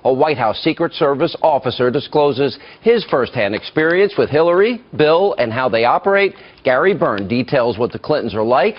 A White House Secret Service officer discloses his firsthand experience with Hillary, Bill, and how they operate. Gary Byrne details what the Clintons are like,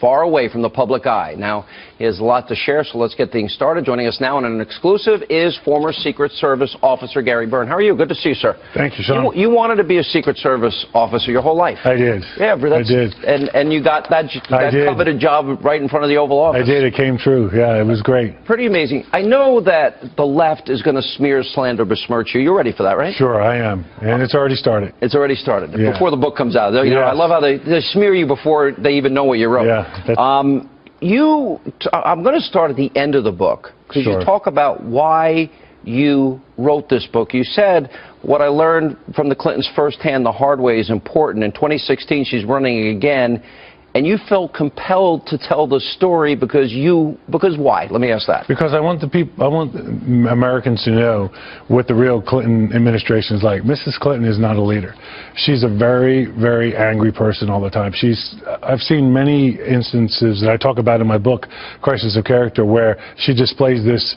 far away from the public eye. Now, he has a lot to share, so let's get things started. Joining us now on an exclusive is former Secret Service officer Gary Byrne. How are you? Good to see you, sir. Thank you, Sean. You wanted to be a Secret Service officer your whole life. I did. Yeah, I did. And you got that coveted job right in front of the Oval Office. I did. It came true. Yeah, it was great. Pretty amazing. I know that the left is going to smear, slander, besmirch you. You're ready for that, right? Sure, I am. And it's already started. It's already started. Yeah. Before the book comes out. You know, I love how they smear you before they even know what you wrote. Yeah. I'm going to start at the end of the book, because you talk about why you wrote this book. You said, what I learned from the Clintons firsthand the hard way is important. In 2016, she's running again, and you felt compelled to tell the story because why? Let me ask that. Because I want Americans to know what the real Clinton administration is like. Mrs. Clinton is not a leader. She's a very, very angry person all the time. I've seen many instances that I talk about in my book, Crisis of Character, where she displays this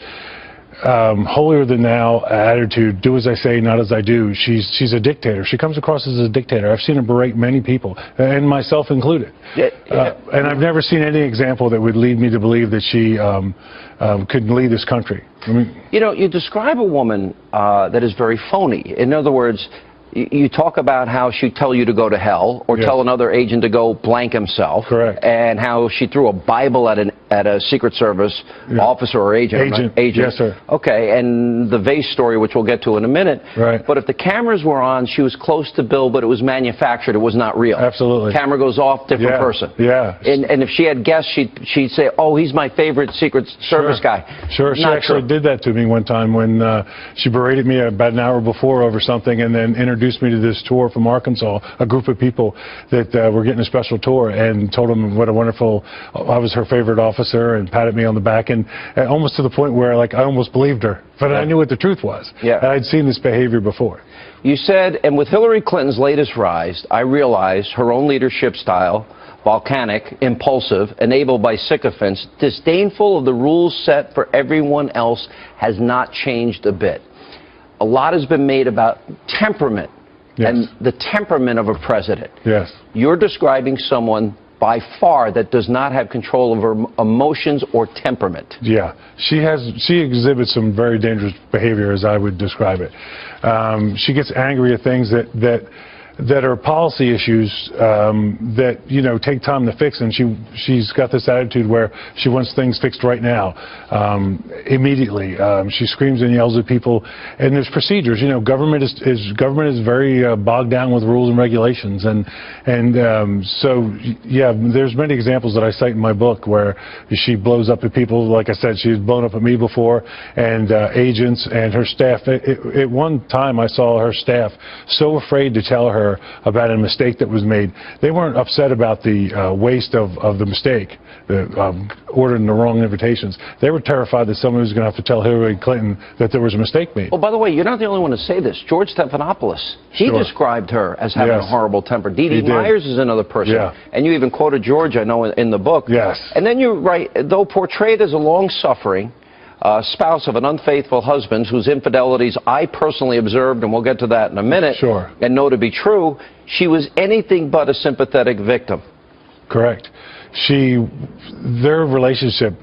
holier-than-thou attitude, do as I say, not as I do. She's a dictator. She comes across as a dictator. I've seen her berate many people, and myself included. And I've never seen any example that would lead me to believe that she could lead this country. I mean, you know, you describe a woman that is very phony. In other words, you talk about how she'd tell you to go to hell, or tell another agent to go blank himself. Correct. And how she threw a Bible at a Secret Service officer or agent. Right? Yes, sir. Okay, and the vase story, which we'll get to in a minute. Right. But if the cameras were on, she was close to Bill, but it was manufactured. It was not real. Absolutely. Camera goes off, different person. Yeah. And if she had guests, she'd say, oh, he's my favorite Secret Service guy. Sure. She actually did that to me one time when she berated me about an hour before over something, and then introduced me to this tour from Arkansas, a group of people that were getting a special tour, and told them what a wonderful, I was her favorite officer, and patted me on the back, and almost to the point where I almost believed her, but I knew what the truth was. Yeah. And I'd seen this behavior before. You said, and with Hillary Clinton's latest rise, I realized her own leadership style, volcanic, impulsive, enabled by sycophants, disdainful of the rules set for everyone else, has not changed a bit. A lot has been made about temperament. Yes. And the temperament of a president. Yes. You're describing someone by far that does not have control of her emotions or temperament. Yeah. She exhibits some very dangerous behavior, as I would describe it. She gets angry at things that are policy issues that, you know, take time to fix, and she's got this attitude where she wants things fixed right now, immediately. She screams and yells at people, and there's procedures. You know, government is very bogged down with rules and regulations, and so yeah, there's many examples that I cite in my book where she blows up at people. Like I said, she's blown up at me before, and agents and her staff. At one time, I saw her staff so afraid to tell her about a mistake that was made. They weren't upset about the waste of the mistake, ordering the wrong invitations. They were terrified that someone was going to have to tell Hillary Clinton that there was a mistake made. Oh, by the way, you're not the only one to say this. George Stephanopoulos, he described her as having a horrible temper. Dee Dee Myers is another person. Yeah. And you even quoted George, I know, in the book. Yes. And then you write, though portrayed as a long-suffering spouse of an unfaithful husband whose infidelities I personally observed, and we'll get to that in a minute, and know to be true, she was anything but a sympathetic victim. Correct. Their relationship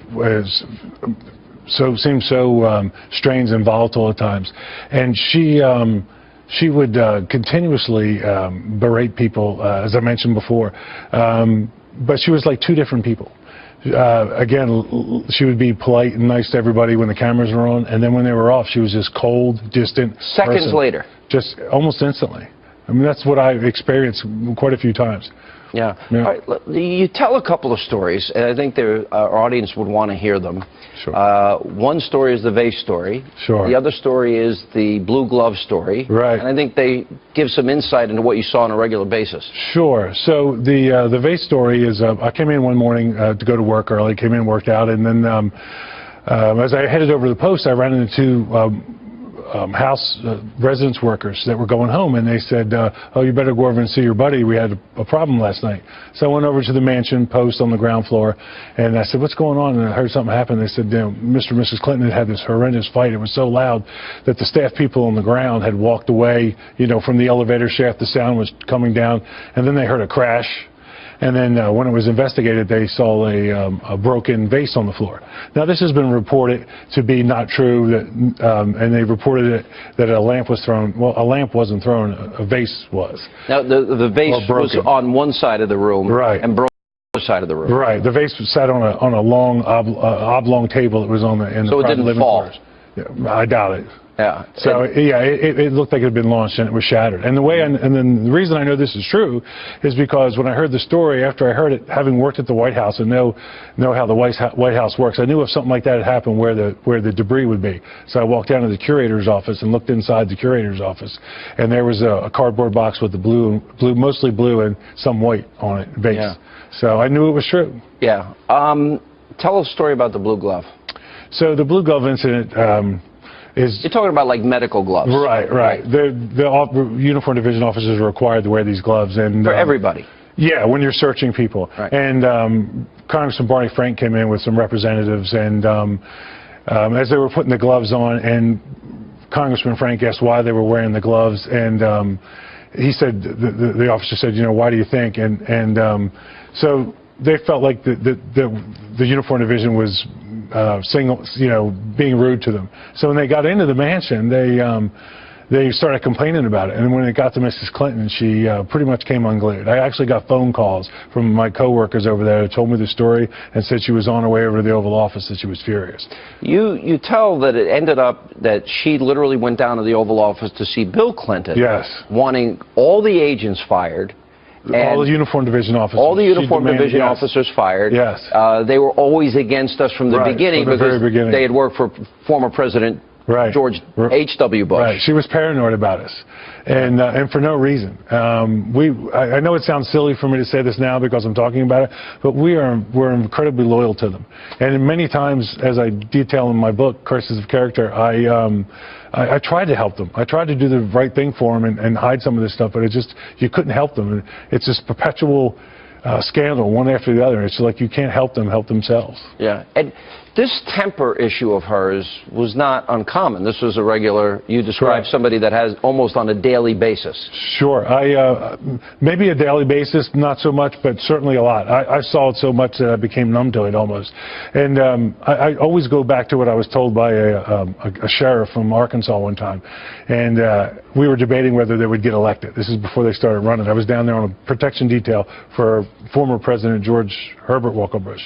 seemed so strange and volatile at times, and she would continuously berate people, as I mentioned before, but she was like two different people. Again, she would be polite and nice to everybody when the cameras were on, and then when they were off, she was just cold, distant. Seconds later. Just almost instantly. I mean, that's what I've experienced quite a few times. Yeah. All right, you tell a couple of stories, and I think our audience would want to hear them. Sure. One story is the vase story. Sure. The other story is the blue glove story. Right. And I think they give some insight into what you saw on a regular basis. Sure. So the vase story is, I came in one morning to go to work early, came in, worked out, and then as I headed over to the post, I ran into residence workers that were going home, and they said, oh, you better go over and see your buddy. We had a problem last night. So I went over to the mansion post on the ground floor, and I said, what's going on? And I heard something happen. They said, Mr. and Mrs. Clinton had this horrendous fight. It was so loud that the staff people on the ground had walked away, from the elevator shaft. The sound was coming down, and then they heard a crash. And then when it was investigated, they saw a broken vase on the floor. Now, this has been reported to be not true, and they reported it that a lamp was thrown. Well, a lamp wasn't thrown, a vase was. Now, the vase was on one side of the room, right, and broke on the other side of the room. Right. The vase was sat on a long oblong table that was in the so it didn't fall. Yeah, I doubt it. Yeah. So it looked like it had been launched and it was shattered. And then the reason I know this is true is because when I heard the story, after I heard it, having worked at the White House and know how the White House works, I knew if something like that had happened where the debris would be. So I walked down to the curator's office and looked inside the curator's office, and there was a cardboard box with the mostly blue and some white on it base. Yeah. So I knew it was true. Yeah. Tell us a story about the blue glove. So the blue glove incident. You're talking about like medical gloves. Right. The uniform division officers are required to wear these gloves, and for everybody. Yeah, when you're searching people. Right. And Congressman Barney Frank came in with some representatives, and as they were putting the gloves on, and Congressman Frank asked why they were wearing the gloves, and he said, the officer said, why do you think? And so they felt like the uniform division was being rude to them. So when they got into the mansion, they started complaining about it. And when it got to Mrs. Clinton, she pretty much came unglued. I actually got phone calls from my coworkers over there who told me the story and said she was on her way over to the Oval Office, that she was furious. You tell that it ended up that she literally went down to the Oval Office to see Bill Clinton. Yes. Wanting all the agents fired. All the uniform division officers. All the uniform division officers fired. Yes. They were always against us from the beginning because they had worked for former President George H.W. Bush. Right. She was paranoid about us, and for no reason. I know it sounds silly for me to say this now because I'm talking about it, but we're incredibly loyal to them. And many times, as I detail in my book, Curses of Character, I tried to help them. I tried to do the right thing for them and hide some of this stuff, but you couldn't help them. It's this perpetual scandal, one after the other. It's like you can't help them help themselves. Yeah. And this temper issue of hers was not uncommon. This was a regular, you described somebody that has almost on a daily basis. Sure. Maybe a daily basis, not so much, but certainly a lot. I saw it so much that I became numb to it almost. And I always go back to what I was told by a sheriff from Arkansas one time. And we were debating whether they would get elected. This is before they started running. I was down there on a protection detail for former President George Herbert Walker Bush.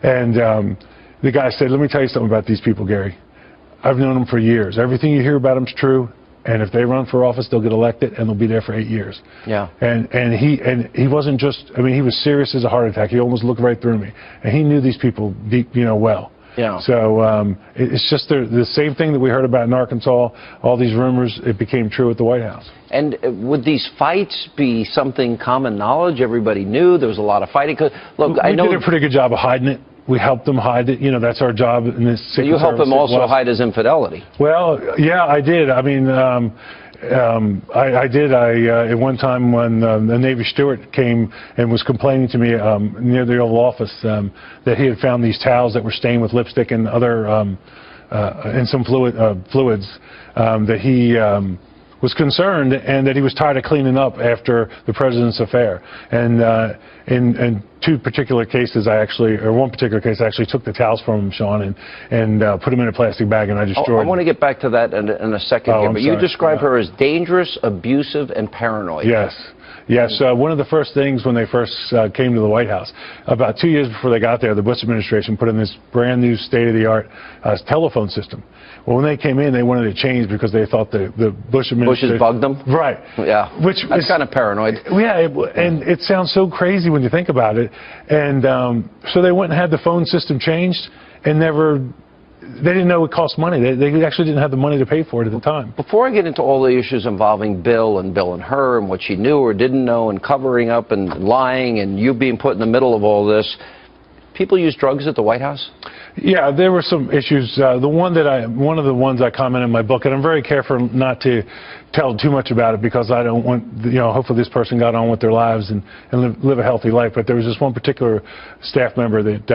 And the guy said, let me tell you something about these people, Gary. I've known them for years. Everything you hear about them's true, and if they run for office, they'll get elected, and they'll be there for 8 years. Yeah. And he wasn't just, he was serious as a heart attack. He almost looked right through me. And he knew these people deep, well. Yeah. So it's just the same thing that we heard about in Arkansas, all these rumors, it became true at the White House. And would these fights be something common knowledge? Everybody knew there was a lot of fighting. Look, I know we did a pretty good job of hiding it. We helped them hide it. That's our job in this. So you helped them also hide his infidelity. Well, yeah, I did. I did. At one time when the Navy steward came and was complaining to me near the Oval Office that he had found these towels that were stained with lipstick and other and some fluids, that he was concerned and that he was tired of cleaning up after the president's affair. And in two particular cases, one particular case, I actually took the towels from him, Sean, and put them in a plastic bag, and I destroyed them. I want to get back to that in a second here, but you describe her as dangerous, abusive, and paranoid. Yes. Yes, one of the first things when they first came to the White House, about 2 years before they got there, the Bush administration put in this brand new state-of-the-art telephone system. Well, when they came in, they wanted to change because they thought the Bush administration... Bushes bugged them? Right. Yeah, that's kind of paranoid. Yeah, and it sounds so crazy when you think about it. And so they went and had the phone system changed and they didn't know it cost money. They actually didn't have the money to pay for it at the time. Before I get into all the issues involving Bill and her and what she knew or didn't know and covering up and lying and you being put in the middle of all this, people use drugs at the White House? Yeah, there were some issues. One of the ones I comment in my book, and I'm very careful not to tell too much about it because I don't want, hopefully this person got on with their lives and live a healthy life. But there was this one particular staff member that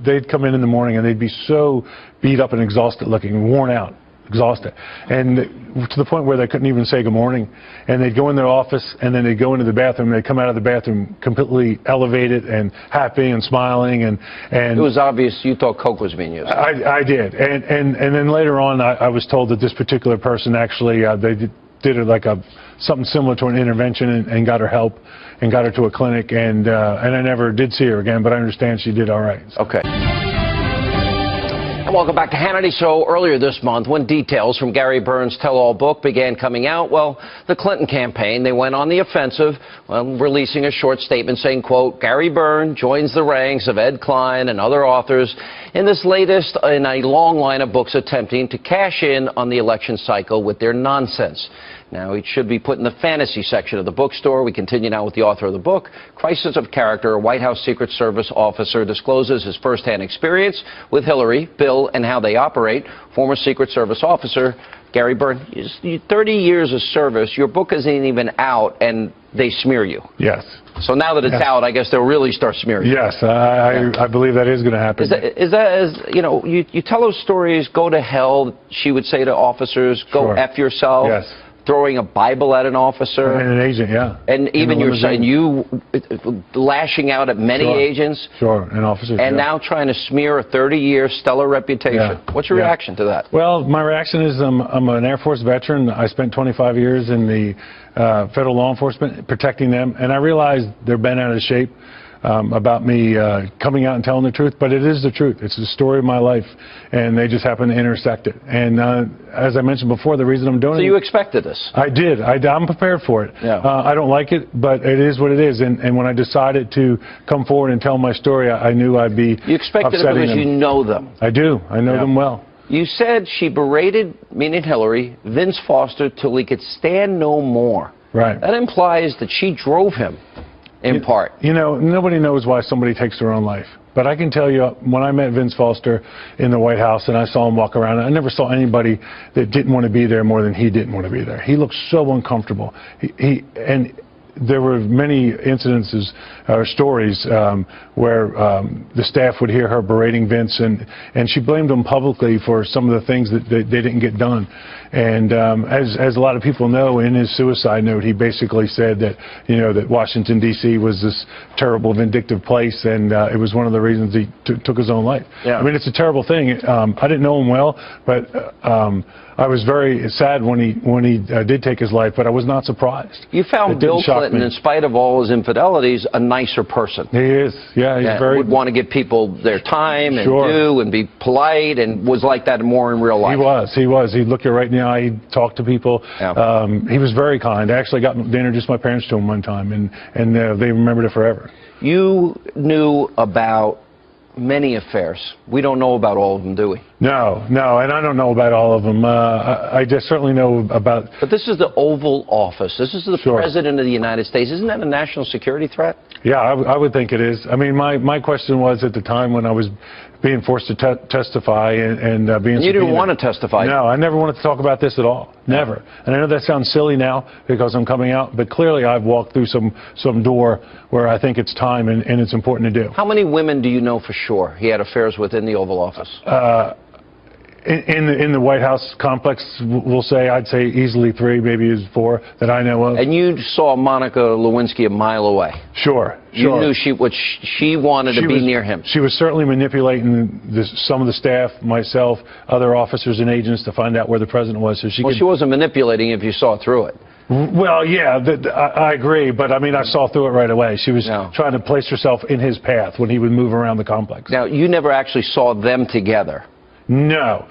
they'd come in the morning and they'd be so beat up and exhausted looking, worn out. Exhausted, and to the point where they couldn't even say good morning. And they'd go in their office, and then they'd go into the bathroom. And they'd come out of the bathroom completely elevated and happy and smiling. And it was obvious you thought coke was being used. I did, and then later on, I was told that this particular person actually they did it like something similar to an intervention and got her help and got her to a clinic. And I never did see her again, but I understand she did all right. So. Okay. Welcome back to Hannity. So earlier this month, when details from Gary Burns' tell-all book began coming out, well, the Clinton campaign, they went on the offensive, releasing a short statement saying, quote, Gary Burns joins the ranks of Ed Klein and other authors in this latest in a long line of books attempting to cash in on the election cycle with their nonsense. Now, it should be put in the fantasy section of the bookstore. We continue now with the author of the book. Crisis of Character, a White House Secret Service officer discloses his firsthand experience with Hillary, Bill, and how they operate. Former Secret Service officer Gary Burns, 30 years of service, your book isn't even out, and they smear you. Yes. So now that it's out, I guess they'll really start smearing you. Yes, I believe that is going to happen. Is that you tell those stories, go to hell, she would say to officers, go F yourself. Yes. Throwing a Bible at an officer. And an agent, yeah. And even you're saying you lashing out at many agents. Sure, and officers. And now trying to smear a 30-year stellar reputation. Yeah. What's your reaction to that? Well, my reaction is I'm an Air Force veteran. I spent 25 years in the federal law enforcement protecting them, and I realized they're bent out of shape about me coming out and telling the truth, but it is the truth. It's the story of my life, and they just happen to intersect it. And as I mentioned before, the reason I'm doing it... So you expected this? I did. I'm prepared for it. Yeah. I don't like it, but it is what it is. And when I decided to come forward and tell my story, I knew I'd be You expected it because you know them. I do. I know them well. You said she berated, meaning Hillary, Vince Foster till he could stand no more. Right. That implies that she drove him. In part. Nobody knows why somebody takes their own life. But I can tell you, when I met Vince Foster in the White House and I saw him walk around, I never saw anybody that didn't want to be there more than he didn't want to be there. He looked so uncomfortable. And there were many incidences or stories where the staff would hear her berating Vince, and she blamed him publicly for some of the things that they didn't get done. And as a lot of people know, in his suicide note, he basically said that that Washington D.C. was this terrible, vindictive place, and it was one of the reasons he took his own life. Yeah. I mean, it's a terrible thing. I didn't know him well, but I was very sad when he did take his life, but I was not surprised. You found Bill Clinton, in spite of all his infidelities, a nicer person. He is, yeah. He's very would want to give people their time and due and be polite, and was like that more in real life. He was. He'd look you right in the eye. He'd talk to people. Yeah. He was very kind. I actually got to introduce my parents to him one time, and they remembered it forever. You knew about many affairs. We don't know about all of them, do we? No, and I don't know about all of them. I just certainly know about... But this is the Oval Office. This is the President of the United States. Isn't that a national security threat? Yeah, I would think it is. I mean, my question was at the time when I was being forced to testify and being... And you didn't want to testify? No, I never wanted to talk about this at all. Never. And I know that sounds silly now because I'm coming out, but clearly I've walked through some door where I think it's time and it's important to do. How many women do you know for sure he had affairs with in the Oval Office? In the White House complex, I'd say easily 3, maybe 4 that I know of. And you saw Monica Lewinsky a mile away? Sure. You knew she wanted to be near him? She was certainly manipulating some of the staff, myself, other officers and agents to find out where the president was. So she wasn't manipulating if you saw through it. Well, yeah, I agree, but I mean, I saw through it right away. She was trying to place herself in his path when he would move around the complex. Now, you never actually saw them together? No.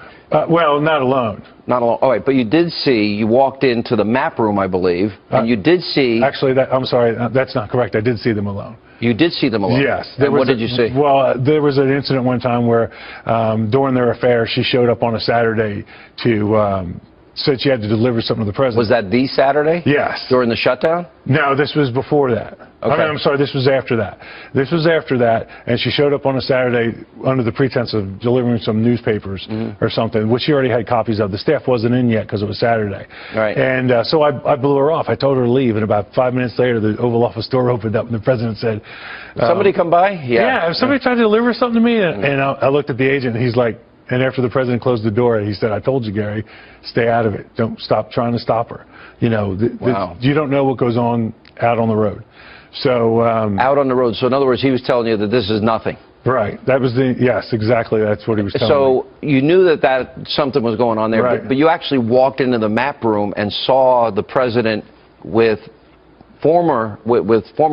Well, not alone. Not alone. All right, but you did see, you walked into the map room, I believe, and you did see... Actually, I'm sorry, that's not correct. I did see them alone. You did see them alone? Yes. And what did you see? Well, there was an incident one time where during their affair, she showed up on a Saturday to said she had to deliver something to the president. Was that the Saturday? Yes. During the shutdown? No, this was before that. Okay. I'm sorry, this was after that. This was after that, and she showed up on a Saturday under the pretense of delivering some newspapers or something, which she already had copies of. The staff wasn't in yet because it was Saturday. Right. And so I blew her off. I told her to leave, and about 5 minutes later, the Oval Office door opened up, and the president said, somebody come by? Yeah, if somebody tried to deliver something to me, and I looked at the agent, and he's like, and after the president closed the door, he said, I told you, Gary, stay out of it. Don't stop trying to stop her. You know, wow. You don't know what goes on out on the road. So out on the road. So in other words, he was telling you that this is nothing. Right. That was yes, exactly. That's what he was telling me. So you knew that something was going on there, right. but you actually walked into the map room and saw the president with former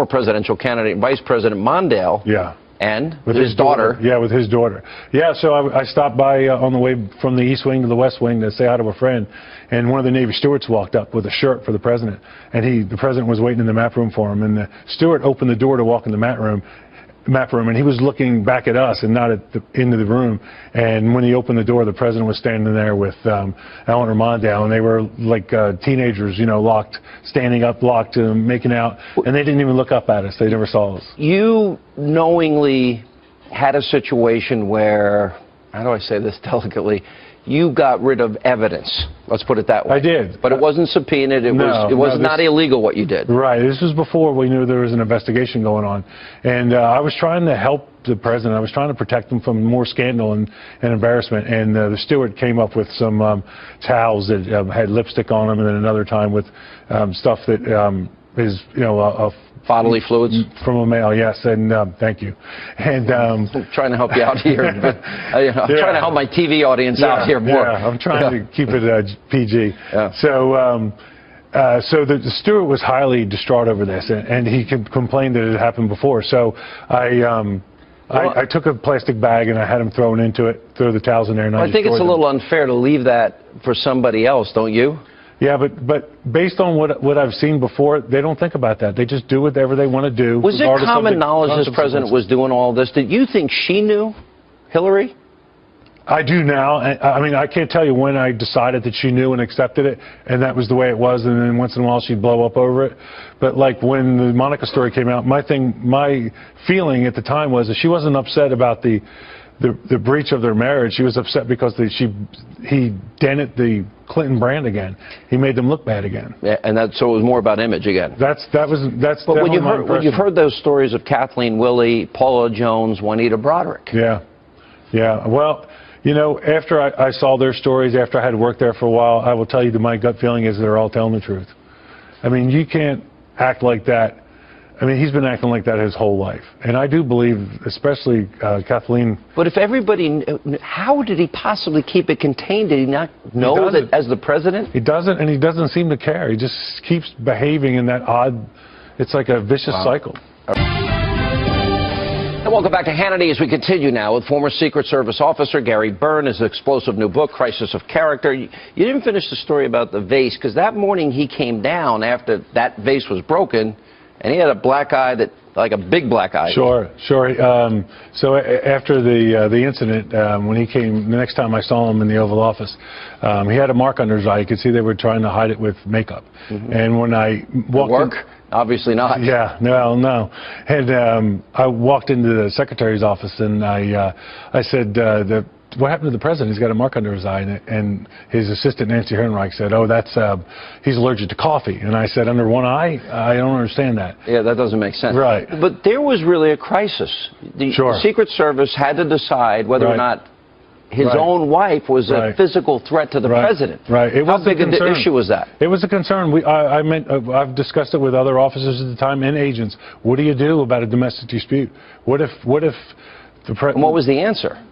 presidential candidate Vice President Mondale. Yeah. And with his daughter. Yeah, with his daughter. Yeah, so I stopped by on the way from the East Wing to the West Wing to say hi to a friend, and one of the Navy stewards walked up with a shirt for the president, and the president was waiting in the map room for him, and the steward opened the door to walk in the map room, and he was looking back at us and not into the room. And when he opened the door, the president was standing there with Eleanor Mondale, and they were like teenagers, you know, standing up, locked, making out, and they didn't even look up at us. They never saw us. You knowingly had a situation where, how do I say this delicately, you got rid of evidence. Let's put it that way. I did. But it wasn't subpoenaed. It was not illegal what you did. Right. This was before we knew there was an investigation going on. And I was trying to help the president. I was trying to protect him from more scandal and embarrassment. And the steward came up with some towels that had lipstick on them, and then another time with stuff that is, you know, bodily fluids from a male, yes, and thank you. And I'm trying to help you out here, but I'm trying to help my TV audience out here more. Yeah, I'm trying to keep it PG. Yeah. So, so the steward was highly distraught over this, and he complained that it had happened before. So I took a plastic bag and I had him thrown into it, throw the towels in there, and I think it's a little unfair to leave that for somebody else, don't you? Yeah, but based on what I've seen before, they don't think about that. They just do whatever they want to do. Was it common knowledge this president was doing all this? Did you think she knew, Hillary? I do now. I mean, I can't tell you when I decided that she knew and accepted it, and that was the way it was, and then once in a while she'd blow up over it. But like when the Monica story came out, my feeling at the time was that she wasn't upset about the breach of their marriage. She was upset because he dented the Clinton brand again. He made them look bad again. Yeah, and so it was more about image again. But when you've heard those stories of Kathleen Willey, Paula Jones, Juanita Broderick. Yeah, yeah. Well, you know, after I saw their stories, after I had worked there for a while, I will tell you that my gut feeling is they're all telling the truth. I mean, you can't act like that. I mean, he's been acting like that his whole life. And I do believe, especially Kathleen. But if everybody, how did he possibly keep it contained? Did he not know that as the president? He doesn't, and he doesn't seem to care. He just keeps behaving in that odd, it's like a vicious cycle. And welcome back to Hannity as we continue now with former Secret Service officer Gary Byrne, his explosive new book, Crisis of Character. You didn't finish the story about the vase, because that morning he came down after that vase was broken, and he had a black eye, like a big black eye. Sure. So after the incident, when he came, the next time I saw him in the Oval Office, he had a mark under his eye. You could see they were trying to hide it with makeup. And when I walked Obviously not. Yeah, no. And I walked into the secretary's office, and I said, what happened to the president? He's got a mark under his eye. And his assistant, Nancy Herrenreich, said, oh, he's allergic to coffee. And I said, under one eye? I don't understand that. Yeah, that doesn't make sense. Right. But there was really a crisis. The Secret Service had to decide whether or not his own wife was a physical threat to the president. Right. How big an issue was that? It was a concern. I've discussed it with other officers at the time and agents. What do you do about a domestic dispute? What if the president? And what was the answer?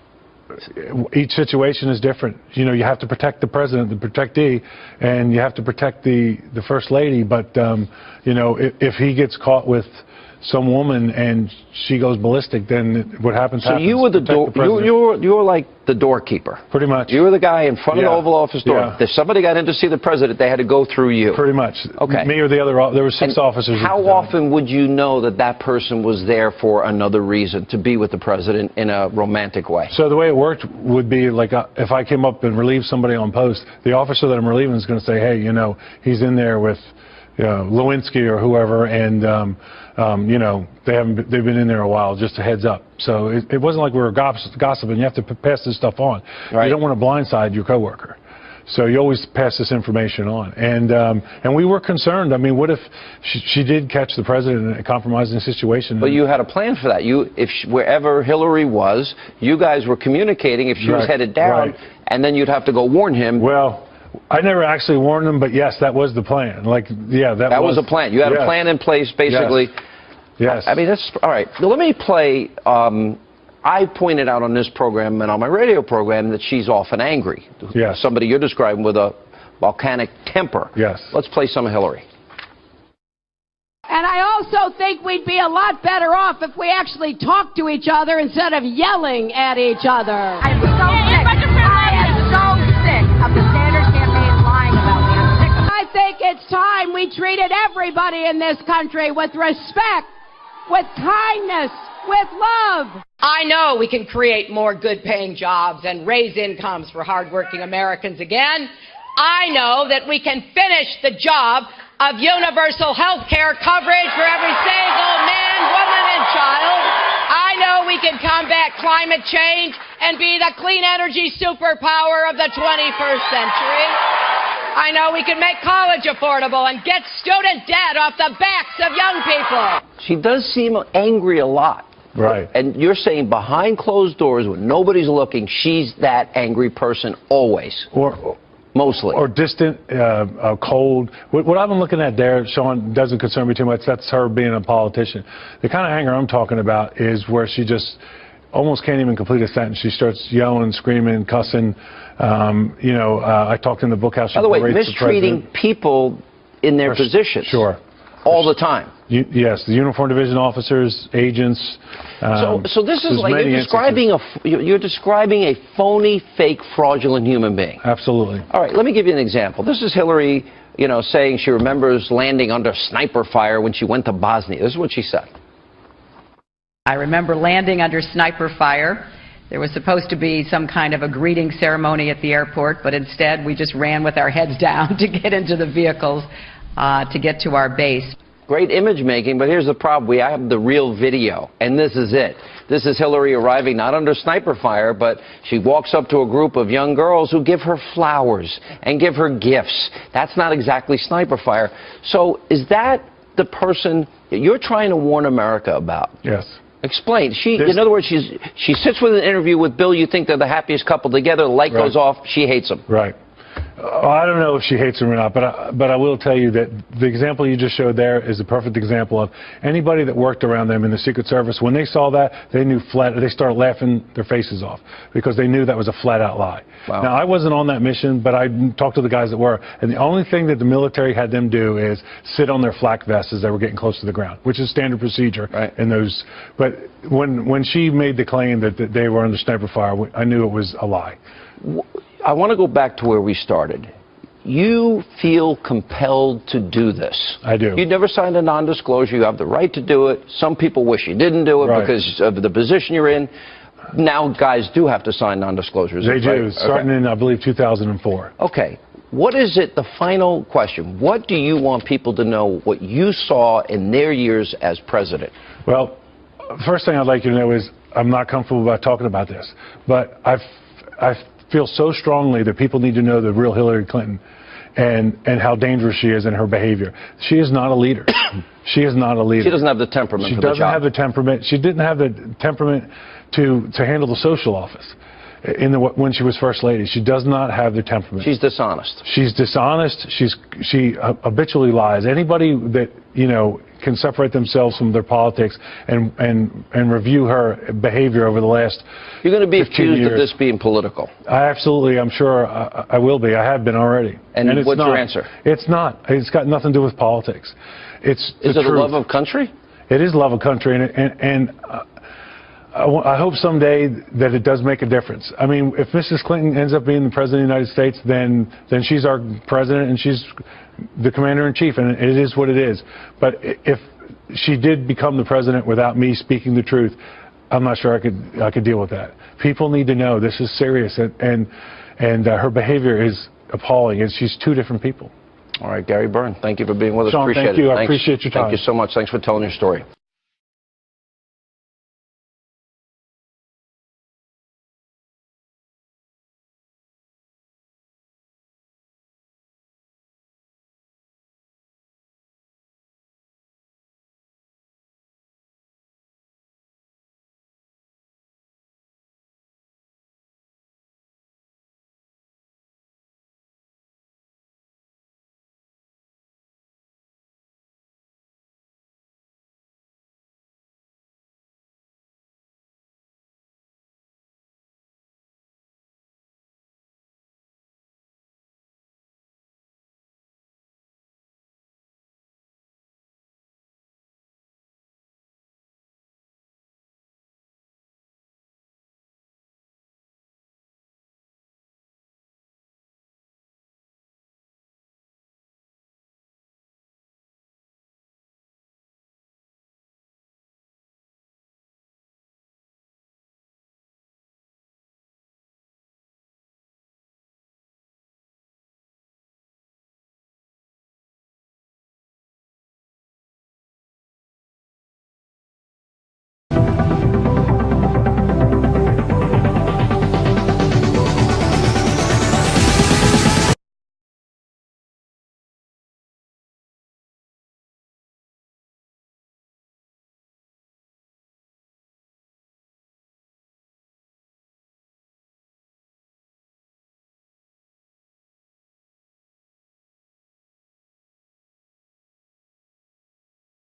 Each situation is different. You know, you have to protect the president, the protectee, and you have to protect the first lady. But you know, if he gets caught with some woman and she goes ballistic, then what happens? So you were the door. You were like the doorkeeper. Pretty much. You were the guy in front of the Oval Office door. Yeah. If somebody got in to see the president, they had to go through you. Pretty much. Okay. Me or the other. There were 6 officers. How often would you know that that person was there for another reason, to be with the president in a romantic way? So the way it worked would be like if I came up and relieved somebody on post, the officer that I'm relieving is going to say, hey, you know, he's in there with Lewinsky or whoever, and you know, they've been in there a while. Just a heads up. So it wasn't like we were gossiping. You have to pass this stuff on. Right. You don't want to blindside your coworker. So you always pass this information on. And we were concerned. I mean, what if she did catch the president in a compromising situation? But you had a plan for that. Wherever Hillary was, you guys were communicating if she was headed down, and then you'd have to go warn him. Well, I never actually warned them, but yes, that was the plan. Like, yeah, that was a plan. You had a plan in place, basically. Yes. I mean, that's all right. Let me play. I pointed out on this program and on my radio program that she's often angry. Yes. Somebody you're describing with a volcanic temper. Yes. Let's play some of Hillary. And I also think we'd be a lot better off if we actually talked to each other instead of yelling at each other. I'm so sick. I am so sick of the Sanders campaign lying about me. I'm sick of it. I think it's time we treated everybody in this country with respect, with kindness, with love. I know we can create more good-paying jobs and raise incomes for hardworking Americans again. I know that we can finish the job of universal health care coverage for every single man, woman, and child. I know we can combat climate change and be the clean energy superpower of the 21st century. I know we can make college affordable and get student debt off the backs of young people. She does seem angry a lot. Right. And you're saying behind closed doors when nobody's looking, she's that angry person always. Mostly. Or distant, cold. What I've been looking at there, Sean, doesn't concern me too much. That's her being a politician. The kind of anger I'm talking about is where she just almost can't even complete a sentence. She starts yelling, screaming, cussing. You know, I talked in the book how she... By the way, mistreating people in their positions. Sure. All the time. Yes, the uniform division officers, agents. So this is like you're describing a phony, fake, fraudulent human being. Absolutely. All right, let me give you an example. This is Hillary, you know, saying she remembers landing under sniper fire when she went to Bosnia. This is what she said. I remember landing under sniper fire. There was supposed to be some kind of a greeting ceremony at the airport, but instead we just ran with our heads down to get into the vehicles to get to our base. Great image making, but here's the problem. We have the real video, and this is it. This is Hillary arriving not under sniper fire, but she walks up to a group of young girls who give her flowers and give her gifts. That's not exactly sniper fire. So is that the person that you're trying to warn America about? Yes. Explain. In other words, she sits with an interview with Bill. You think they're the happiest couple together. The light goes off. She hates him. Right. I don't know if she hates him or not, but I will tell you that the example you just showed there is a perfect example of anybody that worked around them in the Secret Service. When they saw that, they knew they started laughing their faces off because they knew that was a flat-out lie. Wow. Now, I wasn't on that mission, but I talked to the guys that were, and the only thing that the military had them do is sit on their flak vests as they were getting close to the ground, which is standard procedure in those. But when she made the claim that they were under sniper fire, I knew it was a lie. I want to go back to where we started. You feel compelled to do this. I do. You never signed a non-disclosure. You have the right to do it. Some people wish you didn't do it because of the position you're in. Now guys do have to sign non-disclosures. They do, starting in, I believe, 2004. Okay. What is it, the final question, what do you want people to know what you saw in their years as president? Well, first thing I'd like you to know is I'm not comfortable about talking about this, but I feel so strongly that people need to know the real Hillary Clinton and how dangerous she is in her behavior. She is not a leader. She is not a leader. She doesn't have the temperament for the job. She doesn't have the temperament. She didn't have the temperament to handle the social office when she was First Lady. She does not have the temperament. She's dishonest. She's dishonest. She habitually lies. Anybody that, you know, can separate themselves from their politics and review her behavior over the last 15 years. You're going to be accused of this being political. I'm sure I will be. I have been already. And what's your answer? It's not. It's got nothing to do with politics. It's Is it a love of country? It is love of country, and I hope someday that it does make a difference. I mean, if Mrs. Clinton ends up being the President of the United States, then she's our President and she's the Commander-in-Chief, and it is what it is. But if she did become the President without me speaking the truth, I'm not sure I could deal with that. People need to know this is serious, and her behavior is appalling, and she's two different people. All right, Gary Byrne, thank you for being with us. Sean, appreciate thank you. it. I appreciate your time. Thank you so much. Thanks for telling your story.